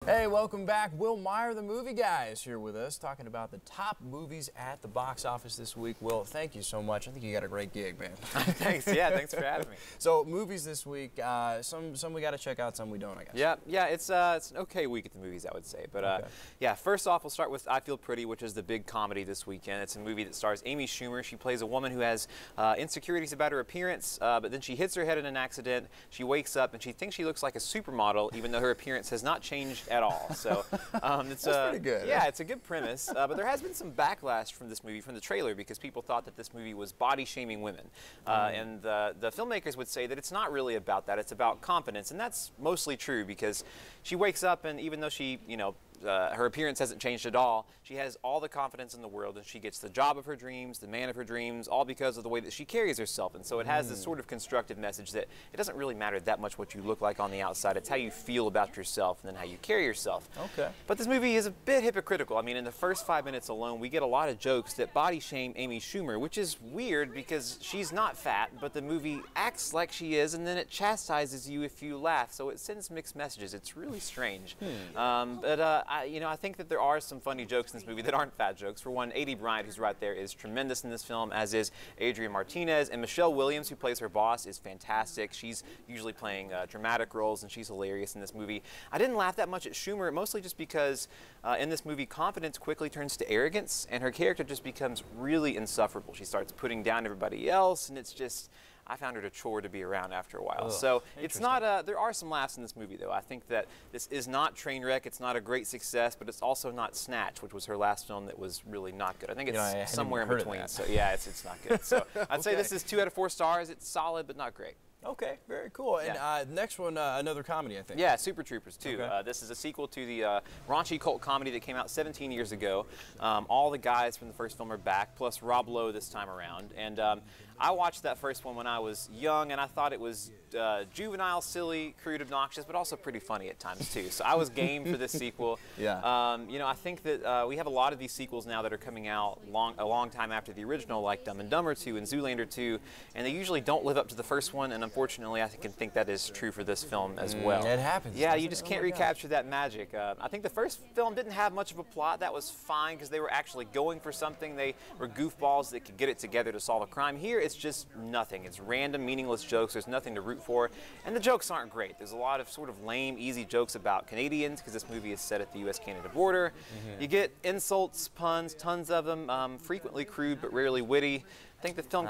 Hey, welcome back. Will Meyer, the movie guy, is here with us talking about the top movies at the box office this week. Will, thank you so much. I think you got a great gig, man. Thanks. Yeah, thanks for having me. So, movies this week, some we got to check out, some we don't, I guess. Yeah, it's an okay week at the movies, I would say. But okay. yeah, first off, we'll start with I Feel Pretty, which is the big comedy this weekend. It's a movie that stars Amy Schumer. She plays a woman who has insecurities about her appearance, but then she hits her head in an accident. She wakes up and she thinks she looks like a supermodel, even though her appearance has not changed at all. So it's pretty good. Yeah, it's a good premise, but there has been some backlash from this movie, from the trailer, because people thought that this movie was body-shaming women. And the filmmakers would say that it's not really about that. It's about confidence, and that's mostly true, because she wakes up and even though she, her appearance hasn't changed at all, she has all the confidence in the world, and she gets the job of her dreams, the man of her dreams, all because of the way that she carries herself. And so it has this sort of constructive message that it doesn't really matter that much what you look like on the outside. It's how you feel about yourself and then how you carry yourself. Okay. But this movie is a bit hypocritical. I mean, in the first 5 minutes alone, we get a lot of jokes that body shame Amy Schumer, which is weird because she's not fat, but the movie acts like she is, and then it chastises you if you laugh. So it sends mixed messages. It's really strange. I think that there are some funny jokes in this movie that aren't fat jokes. For one, Adie Bryant, who's right there, is tremendous in this film, as is Adrienne Martinez. And Michelle Williams, who plays her boss, is fantastic. She's usually playing dramatic roles, and she's hilarious in this movie. I didn't laugh that much at Schumer, mostly just because in this movie, confidence quickly turns to arrogance, and her character just becomes really insufferable. She starts putting down everybody else, and it's just... I found her a chore to be around after a while. Ugh, so it's not, there are some laughs in this movie, though. I think that this is not Trainwreck, it's not a great success, but it's also not Snatch, which was her last film that was really not good. I think it's somewhere in between, so yeah, it's not good. So I'd say this is 2 out of 4 stars. It's solid, but not great. Okay, very cool. And next one, another comedy, I think. Yeah, Super Troopers, too. Okay. This is a sequel to the raunchy cult comedy that came out 17 years ago. All the guys from the first film are back, plus Rob Lowe this time around. And I watched that first one when I was young, and I thought it was juvenile, silly, crude, obnoxious, but also pretty funny at times, too. So I was game for this sequel. Yeah. I think that we have a lot of these sequels now that are coming out a long time after the original, like Dumb and Dumber 2 and Zoolander 2, and they usually don't live up to the first one, and unfortunately, I can think that is true for this film as well. It happens. Yeah, you just can't recapture that magic. I think the first film didn't have much of a plot. That was fine because they were actually going for something. They were goofballs that could get it together to solve a crime. Here, it's just nothing. It's random, meaningless jokes. There's nothing to root for, and the jokes aren't great. There's a lot of sort of lame, easy jokes about Canadians because this movie is set at the U.S.-Canada border. You get insults, puns, tons of them, frequently crude but rarely witty. I think the film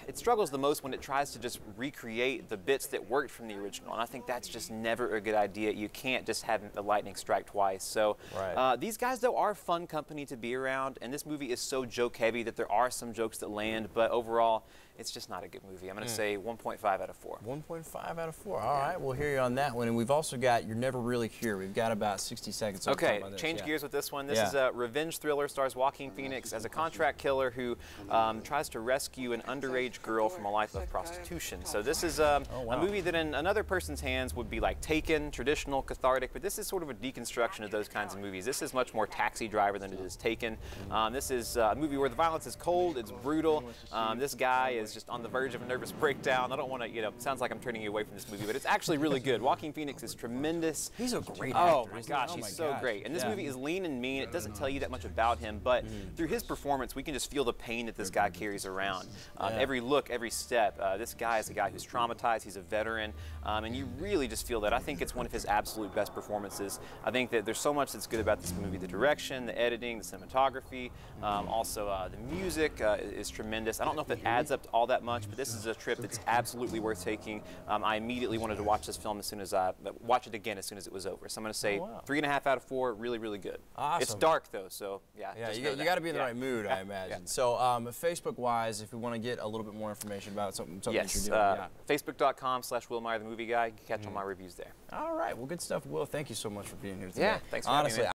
it struggles the most when it tries to just recreate the bits that worked from the original, and I think that's just never a good idea. You can't just have the lightning strike twice. So these guys, though, are fun company to be around, and this movie is so joke-heavy that there are some jokes that land, but overall, it's just not a good movie. I'm going to say 1.5 out of 4. 1.5 out of 4. All right, we'll hear you on that one. And we've also got You're Never Really Here. We've got about 60 seconds. Okay, change gears with this one. This is a revenge thriller. Stars Joaquin Phoenix as a contract killer who tries to rescue an underage girl from a life of prostitution. So this is a movie that in another person's hands would be like Taken, traditional, cathartic, but this is sort of a deconstruction of those kinds of movies. This is much more Taxi Driver than it is Taken. This is a movie where the violence is cold, it's brutal. This guy is just on the verge of a nervous breakdown. I don't want to, it sounds like I'm turning you away from this movie, but it's actually really good. Joaquin Phoenix is tremendous. He's a great actor. Oh my gosh, he's so great. And this movie is lean and mean. It doesn't tell you that much about him, but through his performance, we can just feel the pain that this guy carries around. Every look, every step. This guy is a guy who's traumatized. He's a veteran, and you really just feel that. I think it's one of his absolute best performances. I think that there's so much that's good about this movie. The direction, the editing, the cinematography, also the music is tremendous. I don't know if it adds up to all that much, but this is a trip that's absolutely worth taking. I immediately wanted to watch this film as soon as watch it again as soon as it was over. So I'm going to say 3.5 out of 4. Really, really good. Awesome. It's dark though, so yeah. Yeah, you got to be in the right mood, I imagine. So Facebook-wise, if we want to get a little bit more information about something that you're doing, Facebook.com/Will Meyer the Movie Guy. You can catch all my reviews there. All right, well, good stuff, Will. Thank you so much for being here today. Yeah, thanks for having me.